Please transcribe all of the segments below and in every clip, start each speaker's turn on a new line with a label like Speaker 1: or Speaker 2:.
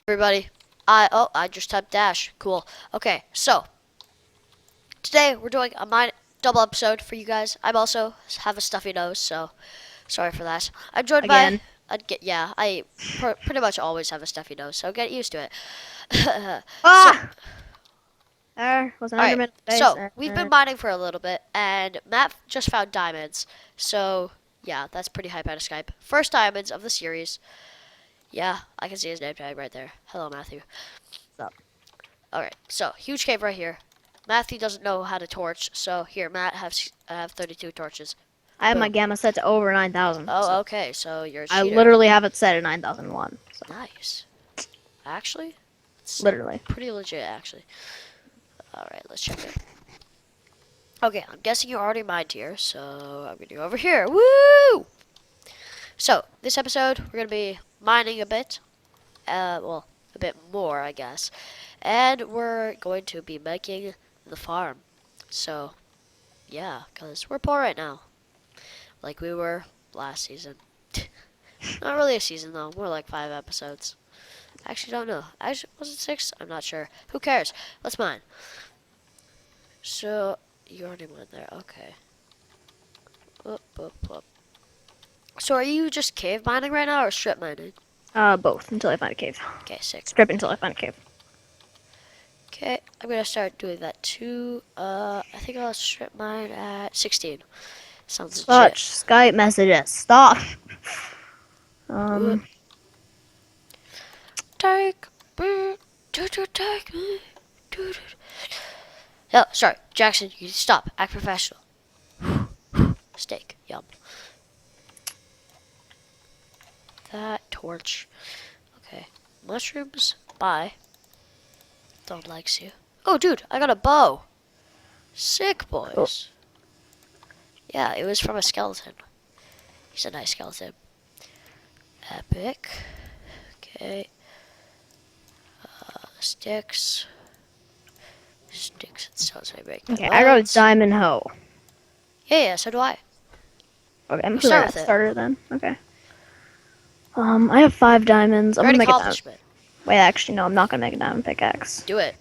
Speaker 1: Everybody. I just typed dash. Cool. Okay, so today we're doing a mine double episode for you guys. I'm also have a stuffy nose, so sorry for that. I'm joined by
Speaker 2: Again.
Speaker 1: I pretty much always have a stuffy nose, so get used to it. So,
Speaker 2: Ah! There was an
Speaker 1: all right.
Speaker 2: Enderman face.
Speaker 1: So we've been mining for a little bit, and Matt just found diamonds. So yeah, that's pretty hype out of Skype. First diamonds of the series. Yeah, I can see his name tag right there. Hello, Matthew.
Speaker 2: What's up?
Speaker 1: Alright, so huge cave right here. Matthew doesn't know how to torch, so here, Matt, I have 32 torches.
Speaker 2: I have my
Speaker 1: Boom.
Speaker 2: gamma set to over 9,000.
Speaker 1: Oh,
Speaker 2: So
Speaker 1: okay, so you're a
Speaker 2: I
Speaker 1: cheater.
Speaker 2: literally have it set at 9,001. So
Speaker 1: Nice. Actually, it's
Speaker 2: literally.
Speaker 1: pretty legit, actually. Alright, let's check it. Okay, I'm guessing you already mined here, so I'm gonna go over here. Woo! So, this episode, we're gonna be mining a bit. Well, a bit more, I guess. And we're going to be making the farm. So, yeah, because we're poor right now. Like we were last season. Not really a season, though. More like 5 episodes. Actually, don't know. Actually, was it 6? I'm not sure. Who cares? Let's mine. So, you already mined there. Okay. Whoop, whoop, whoop. So, are you just cave mining right now or strip mining?
Speaker 2: Both until I find a cave.
Speaker 1: Okay, sick.
Speaker 2: Strip until I find a cave.
Speaker 1: Okay, I'm gonna start doing that too. I think I'll strip mine at 16. Sounds legit.
Speaker 2: Such Skype messages. Stop.
Speaker 1: Take me, take me. Oh, sorry, Jackson. You stop. Act professional. Steak, yum. That torch. Okay, mushrooms. Bye. Don't likes you. Oh, dude, I got a bow. Sick, boys.
Speaker 2: Cool.
Speaker 1: Yeah, it was from a skeleton. He's a nice skeleton. Epic. Okay. Sticks. Sticks and stones I break.
Speaker 2: Okay, I wrote diamond hoe.
Speaker 1: Yeah, so do I.
Speaker 2: Okay, I'm
Speaker 1: start
Speaker 2: gonna
Speaker 1: with it.
Speaker 2: starter then. Okay. I have 5 diamonds. I'm gonna make a diamond.
Speaker 1: Accomplishment.
Speaker 2: Wait, actually, no, I'm not gonna make a diamond pickaxe.
Speaker 1: Do it.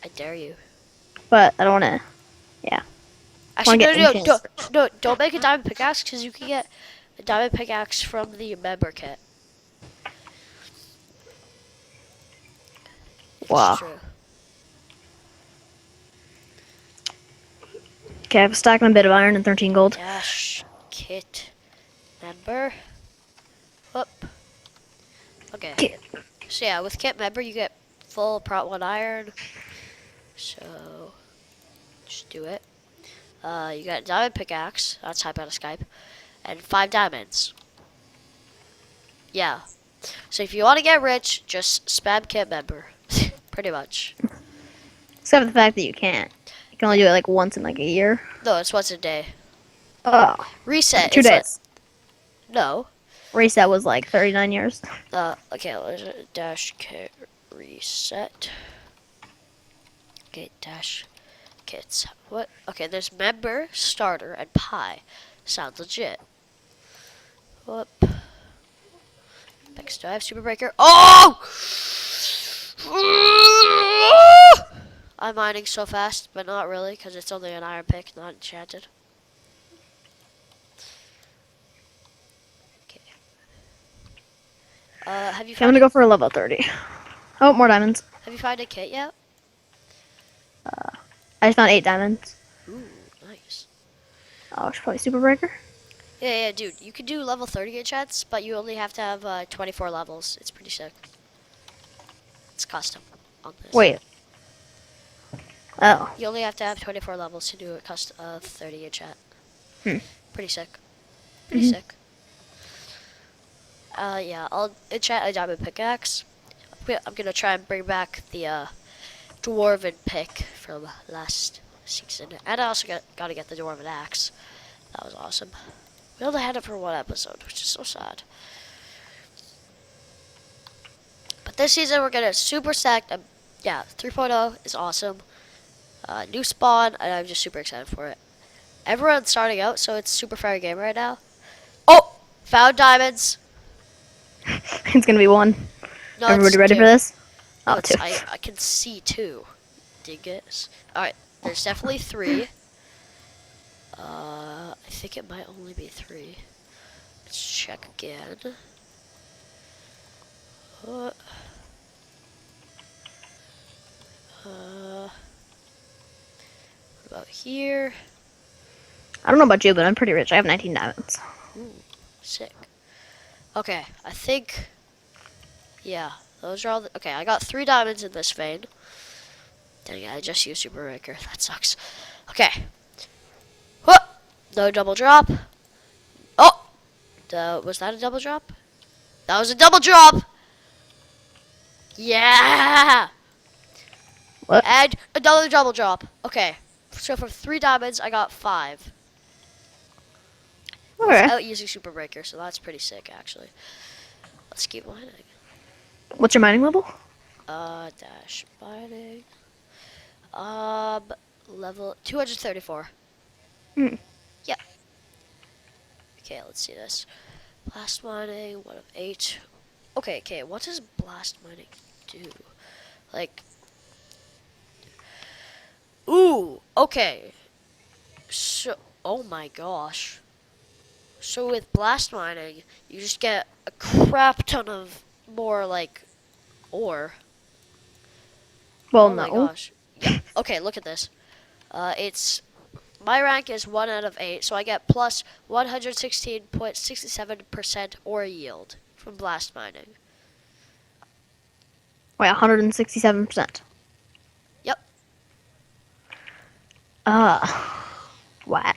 Speaker 1: I dare you.
Speaker 2: But I don't wanna. Yeah.
Speaker 1: Actually,
Speaker 2: get
Speaker 1: don't make a diamond pickaxe because you can get a diamond pickaxe from the member kit.
Speaker 2: Wow.
Speaker 1: It's true.
Speaker 2: Okay, I have a stack and a bit of iron and 13 gold.
Speaker 1: Dash kit member. Whoop. Okay.
Speaker 2: Kit.
Speaker 1: So yeah, with kit member you get full prot 1 iron. So just do it. You got a diamond pickaxe. That's type out of Skype. And 5 diamonds. Yeah. So if you want to get rich, just spam kit member. Pretty much.
Speaker 2: Except for the fact that you can't. You can only do it like once in like a year.
Speaker 1: No, it's once a day.
Speaker 2: Oh.
Speaker 1: Reset.
Speaker 2: 2 days.
Speaker 1: No.
Speaker 2: Reset was like 39 years.
Speaker 1: Okay, let's dash kit reset. Okay, dash kits. What? Okay, there's member, starter, and pie. Sounds legit. Whoop. Next, do I have super breaker? Oh! I'm mining so fast, but not really, because it's only an iron pick, not enchanted. Okay. Have you
Speaker 2: I'm
Speaker 1: found
Speaker 2: gonna go for a level 30. Oh, more diamonds.
Speaker 1: Have you found a kit yet?
Speaker 2: I just found 8 diamonds.
Speaker 1: Ooh, nice.
Speaker 2: Oh, I should probably super breaker.
Speaker 1: Yeah, dude. You can do level 30 enchants, but you only have to have 24 levels. It's pretty sick. It's custom on this.
Speaker 2: Wait. Oh.
Speaker 1: You only have to have 24 levels to do a custom 30 enchant.
Speaker 2: Hmm.
Speaker 1: Pretty sick. Pretty sick. Yeah, I'll enchant a diamond pickaxe. I'm gonna try and bring back the dwarven pick from last season, and I also gotta get the dwarven axe. That was awesome. We only had it for 1 episode, which is so sad. But this season we're gonna super stack. Yeah, 3.0 is awesome. New spawn, and I'm just super excited for it. Everyone's starting out, so it's super fair game right now. Oh, found diamonds.
Speaker 2: It's gonna be 1.
Speaker 1: No,
Speaker 2: Everybody
Speaker 1: it's
Speaker 2: ready
Speaker 1: two.
Speaker 2: for this?
Speaker 1: No,
Speaker 2: Oh,
Speaker 1: it's,
Speaker 2: two.
Speaker 1: I can see two. Dingus. Alright, there's definitely three. I think it might only be three. Let's check again. What about here?
Speaker 2: I don't know about you, but I'm pretty rich. I have 19 diamonds.
Speaker 1: Ooh, sick. Okay, I think. Yeah, those are all. Okay, I got 3 diamonds in this vein. Dang it, I just used Super Breaker. That sucks. Okay. What? No double drop. Oh! Was that a double drop? That was a double drop! Yeah!
Speaker 2: What?
Speaker 1: And another double drop. Okay. So for 3 diamonds, I got 5.
Speaker 2: Okay.
Speaker 1: Without using Super Breaker, so that's pretty sick, actually. Let's keep mining.
Speaker 2: What's your mining level?
Speaker 1: Dash mining. Level 234.
Speaker 2: Hmm.
Speaker 1: Yep. Okay, let's see this. Blast mining, 1 of 8. Okay, what does blast mining do? Like, ooh, okay. So, oh my gosh. So with blast mining, you just get a crap ton of more, like, ore.
Speaker 2: Well,
Speaker 1: Oh my
Speaker 2: no.
Speaker 1: gosh. Yeah. Okay, look at this. It's my rank is 1 out of 8, so I get plus 116.67% ore yield from blast mining.
Speaker 2: Wait, 167%.
Speaker 1: Yep.
Speaker 2: What?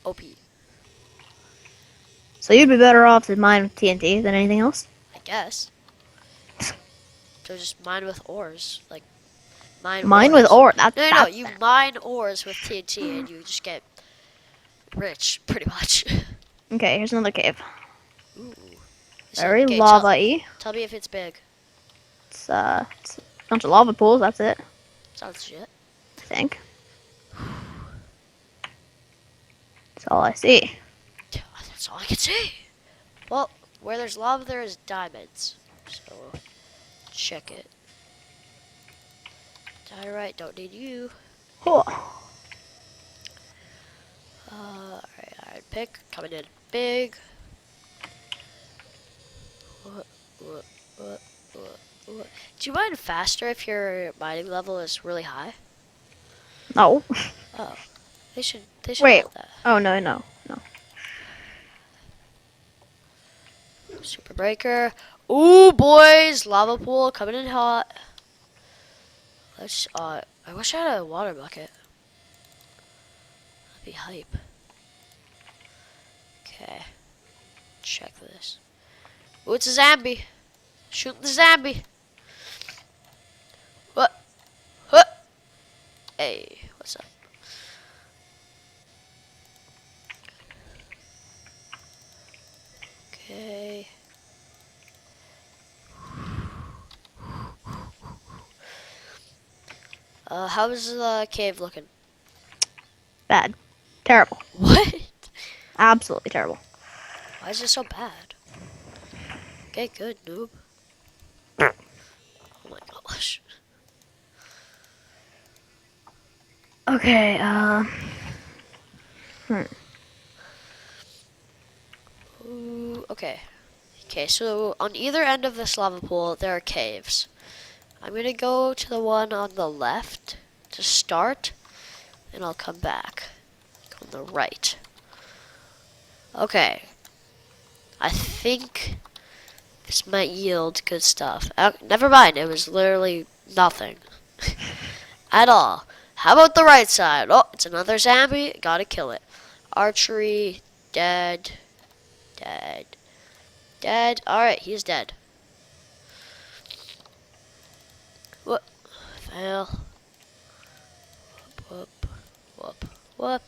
Speaker 1: OP.
Speaker 2: So you'd be better off to mine with TNT than anything else?
Speaker 1: I guess. So just mine with ores, like mine
Speaker 2: Mine
Speaker 1: ores.
Speaker 2: with ore. That's
Speaker 1: No, you mine ores with TNT and you just get rich, pretty much.
Speaker 2: Okay, here's another cave.
Speaker 1: Ooh.
Speaker 2: Very
Speaker 1: Okay,
Speaker 2: lava-y.
Speaker 1: Tell me if it's big.
Speaker 2: It's a bunch of lava pools. That's it,
Speaker 1: Sounds shit.
Speaker 2: I think. That's all I see.
Speaker 1: That's all I can see. Well, where there's lava, there is diamonds. So, check it. Diorite, don't need you.
Speaker 2: Cool.
Speaker 1: Alright, iron pick, coming in big. What? Do you mine faster if your mining level is really high?
Speaker 2: No.
Speaker 1: Oh, they should
Speaker 2: Wait.
Speaker 1: have that.
Speaker 2: Oh, no.
Speaker 1: Super breaker. Ooh, boys, lava pool coming in hot. Let's. I wish I had a water bucket. That'd be hype. Okay, check this. Ooh, it's a zombie. Shoot the zombie. What? What? Hey, what's up? Okay. How's the cave looking?
Speaker 2: Bad. Terrible.
Speaker 1: What?
Speaker 2: Absolutely terrible.
Speaker 1: Why is it so bad? Okay, good, noob. Oh my gosh.
Speaker 2: Okay,
Speaker 1: Ooh, okay. Okay, so on either end of this lava pool, there are caves. I'm gonna go to the one on the left to start, and I'll come back. Go on the right. Okay. I think this might yield good stuff. Never mind, it was literally nothing. At all. How about the right side? Oh, it's another zombie. Gotta kill it. Archery, dead. Dead. Alright, he's dead. What? Fail. Whoop.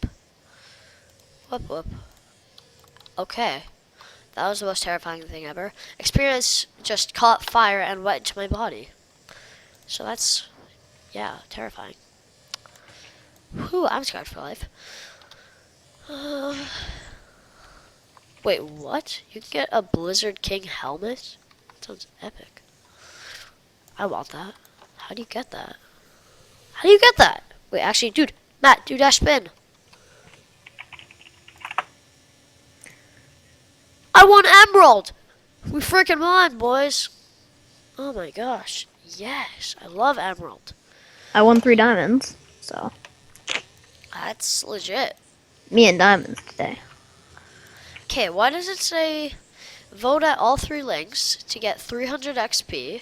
Speaker 1: Okay. That was the most terrifying thing ever. Experience just caught fire and went into my body. So that's, yeah, terrifying. Whew, I'm scarred for life. Wait, what? You can get a Blizzard King helmet? Sounds epic. I want that. How do you get that? How do you get that? Wait, actually, dude, Matt, do dash spin. I want emerald. We freaking won, boys. Oh my gosh. Yes, I love emerald.
Speaker 2: I won 3 diamonds. So,
Speaker 1: That's legit.
Speaker 2: me and diamonds today.
Speaker 1: Okay, why does it say vote at all 3 links to get 300 XP?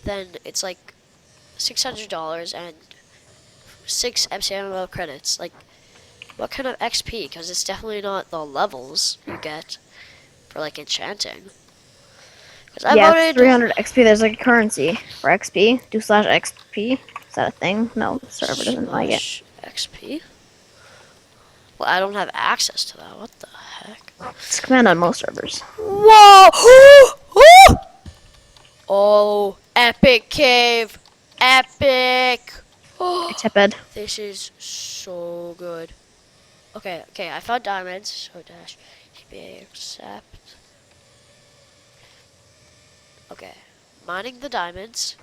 Speaker 1: Then it's like $600 and 6 MCMMO credits. Like, what kind of XP? Because it's definitely not the levels you get for like enchanting. Because I
Speaker 2: Yeah, it's
Speaker 1: voted
Speaker 2: 300 XP. There's like a currency for XP. Do slash XP. Is that a thing? No, the server doesn't like it.
Speaker 1: slash XP. Well, I don't have access to that. What the heck?
Speaker 2: It's command on most servers.
Speaker 1: Whoa! Oh, epic cave. Epic.
Speaker 2: I tepid.
Speaker 1: This is so good. Okay, I found diamonds. So dash TPA accept. Okay, mining the diamonds.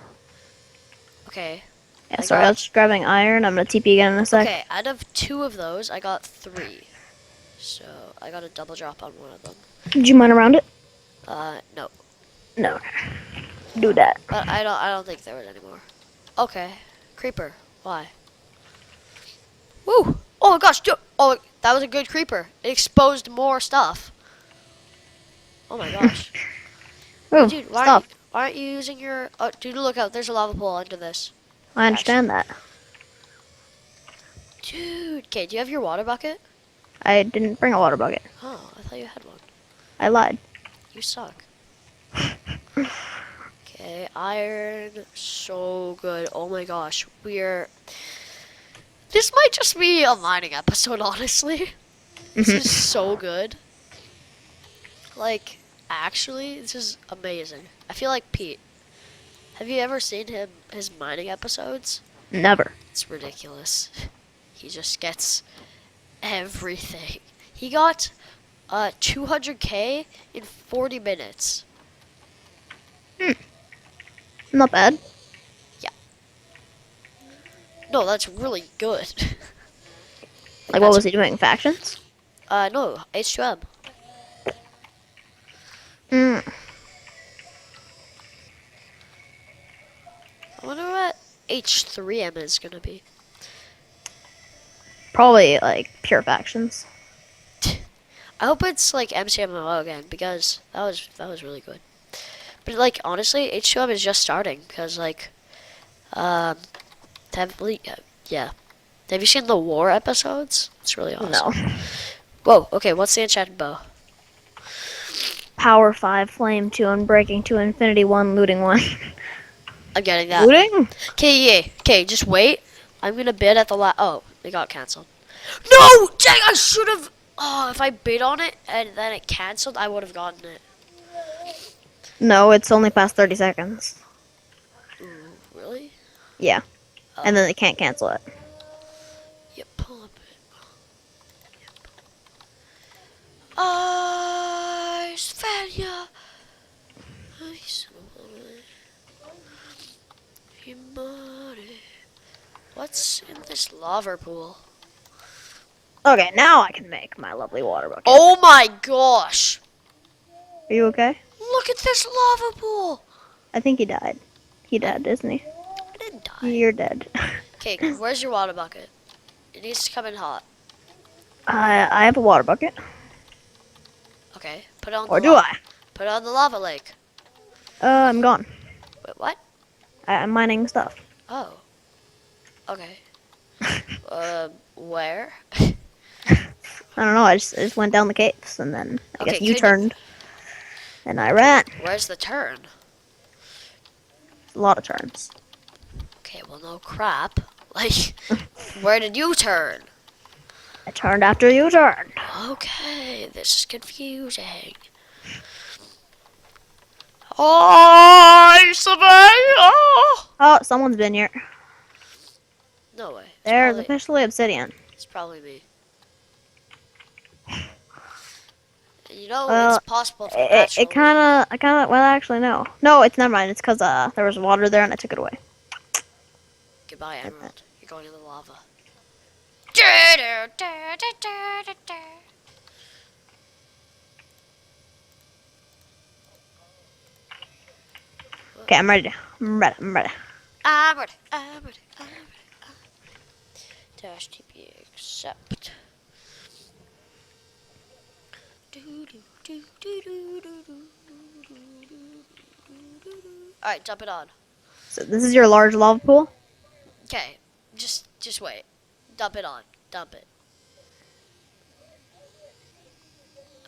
Speaker 1: Okay.
Speaker 2: Yeah,
Speaker 1: I
Speaker 2: sorry,
Speaker 1: got-
Speaker 2: I was just grabbing iron. I'm gonna TP again in a sec.
Speaker 1: Okay, out of 2 of those, I got 3. So I got a double drop on one of them.
Speaker 2: Did you mine around it?
Speaker 1: No,
Speaker 2: No. Do that.
Speaker 1: but I don't think there was any more. Okay, creeper. Why? Woo! Oh my gosh! Oh, that was a good creeper. It exposed more stuff. Oh my gosh,
Speaker 2: Oh,
Speaker 1: dude!
Speaker 2: stop.
Speaker 1: Why aren't you using your? Oh, dude, look out! There's a lava pool under this.
Speaker 2: I understand that.
Speaker 1: Dude, okay. Do you have your water bucket?
Speaker 2: I didn't bring a water bucket.
Speaker 1: Oh, I thought you had one.
Speaker 2: I lied.
Speaker 1: You suck. Okay, iron, so good. Oh my gosh, this might just be a mining episode, honestly. This is so good. Like, actually, this is amazing. I feel like Pete. Have you ever seen his mining episodes?
Speaker 2: Never.
Speaker 1: It's ridiculous. He just gets everything. He got 200K in 40 minutes.
Speaker 2: Not bad.
Speaker 1: No, that's really good.
Speaker 2: Like, what was he doing? Factions?
Speaker 1: No, H2M.
Speaker 2: Mm.
Speaker 1: I wonder what H3M is gonna be.
Speaker 2: Probably, like, pure factions.
Speaker 1: I hope it's like MCMMO again because that was really good. But like honestly, H2M is just starting because like, yeah. Have you seen the war episodes? It's really awesome.
Speaker 2: No.
Speaker 1: Whoa. Okay, what's the enchanted bow?
Speaker 2: Power 5, Flame 2, Unbreaking 2, Infinity 1, Looting 1.
Speaker 1: I'm getting that.
Speaker 2: Looting?
Speaker 1: Okay, yeah. Okay, just wait. I'm gonna bid at the Oh, it got canceled. No, dang! I should have. Oh, if I bid on it and then it canceled, I would have gotten it.
Speaker 2: No, it's only past 30 seconds.
Speaker 1: Really?
Speaker 2: Yeah.
Speaker 1: Oh.
Speaker 2: And then they can't cancel it.
Speaker 1: You pump it. Ice failure. Ice What's in this lava pool?
Speaker 2: Okay, now I can make my lovely water bucket.
Speaker 1: Oh my gosh!
Speaker 2: Are you okay?
Speaker 1: Look at this lava pool!
Speaker 2: I think he died. He died, isn't he?
Speaker 1: I didn't die.
Speaker 2: You're dead.
Speaker 1: Okay, where's your water bucket? It needs to come in hot.
Speaker 2: I have a water bucket.
Speaker 1: Okay, put it on
Speaker 2: Or
Speaker 1: the
Speaker 2: do I?
Speaker 1: Put it on the lava lake.
Speaker 2: I'm gone.
Speaker 1: Wait, what?
Speaker 2: I'm mining stuff.
Speaker 1: Oh. Okay. Where?
Speaker 2: I don't know. I just went down the caves, and then I
Speaker 1: Okay,
Speaker 2: guess you
Speaker 1: could-
Speaker 2: turned, and I ran.
Speaker 1: Where's the turn?
Speaker 2: A lot of turns.
Speaker 1: Okay, well, no crap. Like, where did you turn?
Speaker 2: I turned after you turned.
Speaker 1: Okay, this is confusing. Oh, I'm surviving! Oh!
Speaker 2: Oh, someone's been here.
Speaker 1: No way.
Speaker 2: There's
Speaker 1: probably,
Speaker 2: officially obsidian.
Speaker 1: it's probably me. You know,
Speaker 2: Well,
Speaker 1: it's possible for
Speaker 2: it
Speaker 1: natural.
Speaker 2: kind of, well, actually, no. No, it's never mind. It's because there was water there and I took it away.
Speaker 1: Goodbye,
Speaker 2: Like that.
Speaker 1: Emerald. You're going in the lava.
Speaker 2: Okay, I'm ready. I'm ready. I'm ready.
Speaker 1: I'm ready. Dash TP accept. Alright, dump it on.
Speaker 2: So this is your large lava pool?
Speaker 1: Okay, just wait. Dump it on. Dump it.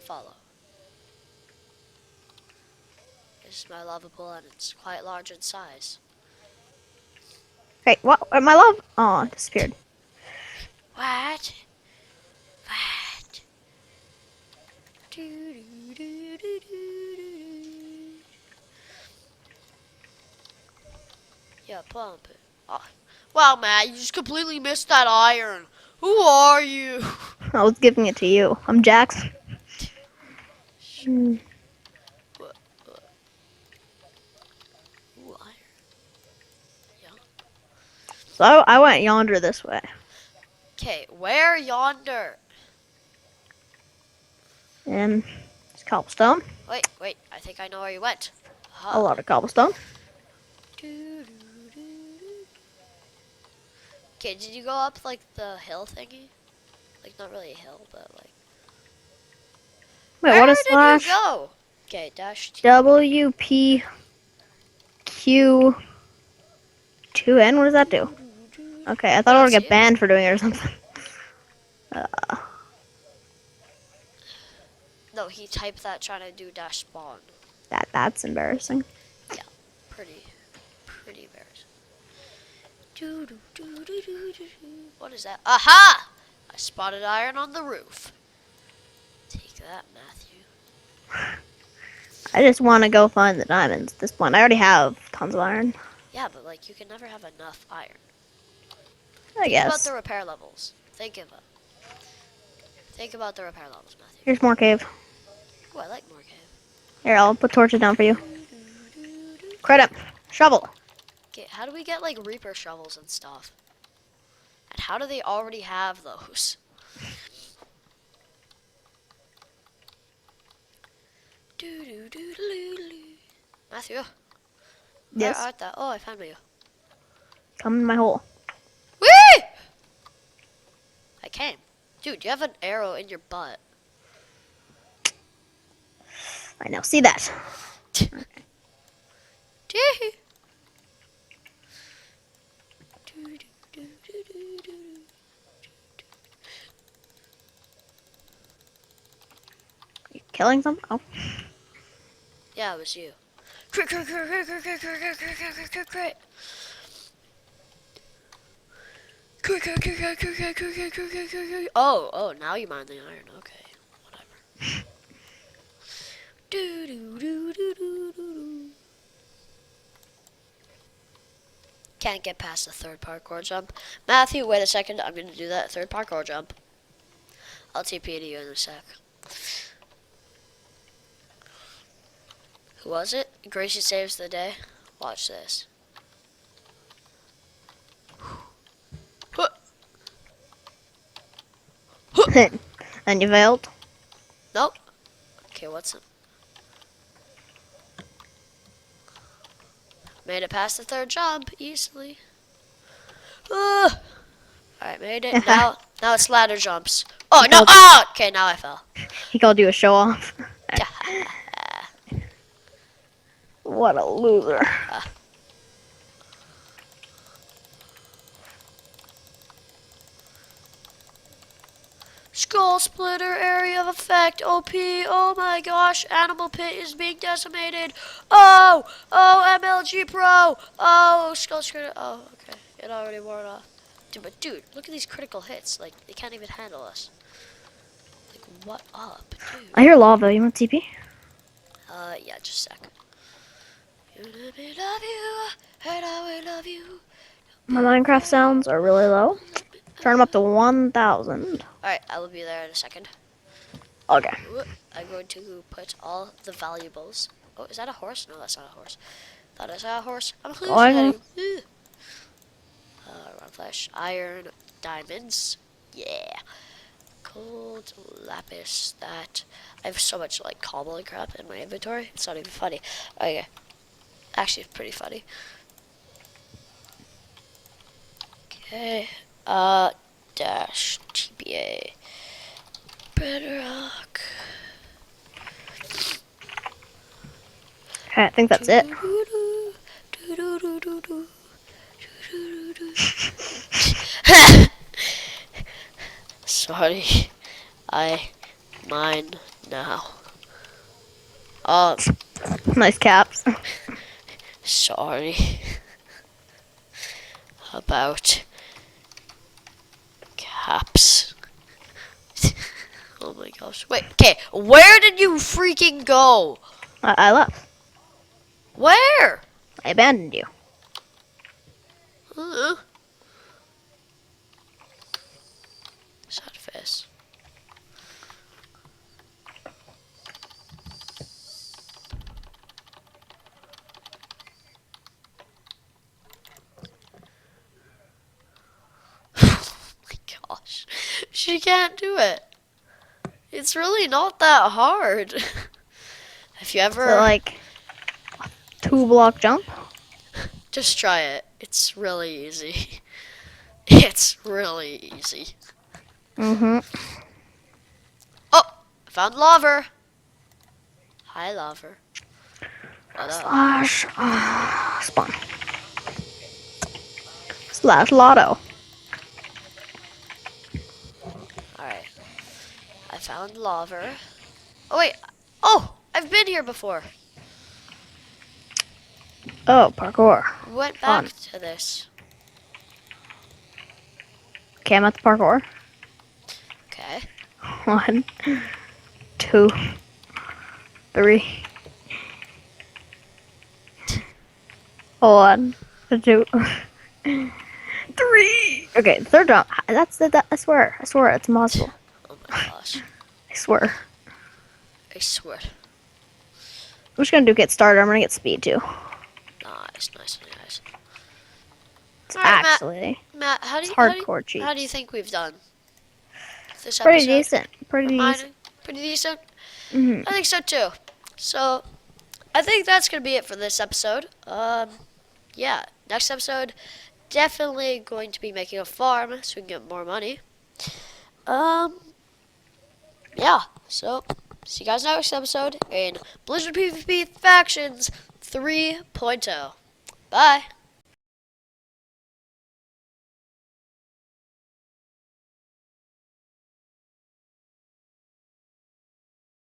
Speaker 1: Follow. This is my lava pool and it's quite large in size.
Speaker 2: Hey, what? My lava? Oh, it disappeared.
Speaker 1: What? What? Yeah, pump it. Oh. Wow, Matt, you just completely missed that iron. Who are you?
Speaker 2: I was giving it to you. I'm Jax. Hmm.
Speaker 1: Ooh, iron. Yeah.
Speaker 2: So I went yonder this way.
Speaker 1: Okay, where yonder?
Speaker 2: And it's cobblestone.
Speaker 1: Wait, I think I know where you went.
Speaker 2: A lot of cobblestone.
Speaker 1: Okay, did you go up like the hill thingy? Like not really a hill, but like.
Speaker 2: Wait,
Speaker 1: Where
Speaker 2: what is
Speaker 1: did you
Speaker 2: slash
Speaker 1: go? Okay, dash T.
Speaker 2: WPQ2N? What does that do? Okay, I thought I would get
Speaker 1: See?
Speaker 2: banned for doing it or something.
Speaker 1: No, he typed that trying to do dash spawn.
Speaker 2: That's embarrassing.
Speaker 1: Pretty embarrassing. What is that? Aha! I spotted iron on the roof. Take that, Matthew.
Speaker 2: I just want to go find the diamonds at this point. I already have tons of iron.
Speaker 1: Yeah, but like you can never have enough iron.
Speaker 2: I
Speaker 1: Think about
Speaker 2: guess.
Speaker 1: the repair levels. Think about the repair levels, Matthew.
Speaker 2: Here's more cave.
Speaker 1: Ooh, I like more cave.
Speaker 2: Here, I'll put torches down for you. Credit. Shovel.
Speaker 1: Okay, how do we get like reaper shovels and stuff? And how do they already have those? Matthew, where
Speaker 2: Yes.
Speaker 1: art thou? Oh, I found you.
Speaker 2: Come in my hole.
Speaker 1: Whee! I came. Dude, you have an arrow in your butt.
Speaker 2: I now see that. You killing something? Oh.
Speaker 1: Yeah, it was you. Crit, crit, crit, crit, crit, crit, crit, crit, crit, crit, crit, crit. Crit, crit, crit, crit, crit, crit, crit, crit, crit, crit, crit. Oh, now you mine the iron. Okay, whatever. Do, do, do, do, do, do, do. Can't get past the third parkour jump. Matthew, wait a second. I'm going to do that third parkour jump. I'll TP to you in a sec. Who was it? Gracie saves the day. Watch this.
Speaker 2: And you failed.
Speaker 1: Nope. Okay, what's it? Made it past the third jump easily. Alright, made it. Now it's ladder jumps. Oh, no! Oh! Okay, now I fell.
Speaker 2: He called you a show off. What a loser.
Speaker 1: Skull splitter area of effect. OP. Oh my gosh. Animal pit is being decimated. Oh! Oh, MLG Pro. Oh, skull splitter. Oh, okay. It already wore it off. Dude, look at these critical hits. Like, they can't even handle us. Like, what up, dude?
Speaker 2: I hear lava. You want TP?
Speaker 1: Yeah, just a sec. You let me love you, and I will love you.
Speaker 2: My Minecraft sounds are really low. Turn them up to 1,000.
Speaker 1: Alright, I will be there in a second.
Speaker 2: Okay.
Speaker 1: I'm going to put all the valuables. Oh, is that a horse? No, that's not a horse. Thought I saw a horse. I'm hallucinating. Round flesh, iron, diamonds. Yeah. Gold, lapis, that. I have so much like cobble and crap in my inventory. It's not even funny. Okay. Actually, it's pretty funny. Okay. Dash TBA. Bedrock.
Speaker 2: Okay, I think that's it.
Speaker 1: Sorry, I mine now.
Speaker 2: Nice caps.
Speaker 1: Sorry about caps. Oh my gosh. Wait, okay, where did you freaking go?
Speaker 2: I left.
Speaker 1: Where?
Speaker 2: I abandoned you.
Speaker 1: Uh-uh. Sad face. Oh my gosh. She can't do it. It's really not that hard. If you ever
Speaker 2: So like 2-block jump.
Speaker 1: just try it. It's really easy. It's really easy.
Speaker 2: Mhm.
Speaker 1: Oh, I found lava. Hi, lava. What up?
Speaker 2: Slash spawn. Slash lotto.
Speaker 1: Alright. I found lava. Oh, wait. Oh, I've been here before.
Speaker 2: Oh, parkour.
Speaker 1: Went
Speaker 2: Fun.
Speaker 1: back to this.
Speaker 2: Okay, I'm at the parkour.
Speaker 1: Okay.
Speaker 2: 1, 2, 3. 1, 2, 3. Okay, third jump. I swear, it's impossible.
Speaker 1: Oh my gosh.
Speaker 2: I swear.
Speaker 1: I swear.
Speaker 2: I'm just gonna do get started. I'm gonna get speed too.
Speaker 1: Nice, nice, nice.
Speaker 2: It's
Speaker 1: All right,
Speaker 2: actually
Speaker 1: Matt, how do
Speaker 2: it's
Speaker 1: you,
Speaker 2: hardcore cheats.
Speaker 1: how do you think we've done this
Speaker 2: Pretty
Speaker 1: episode?
Speaker 2: decent. Pretty decent.
Speaker 1: Mining? Pretty decent?
Speaker 2: Mhm.
Speaker 1: I think so too. So, I think that's gonna be it for this episode. Yeah, next episode, definitely going to be making a farm so we can get more money. Yeah. So, see you guys next episode in Blizzard PvP Factions 3.0. Bye.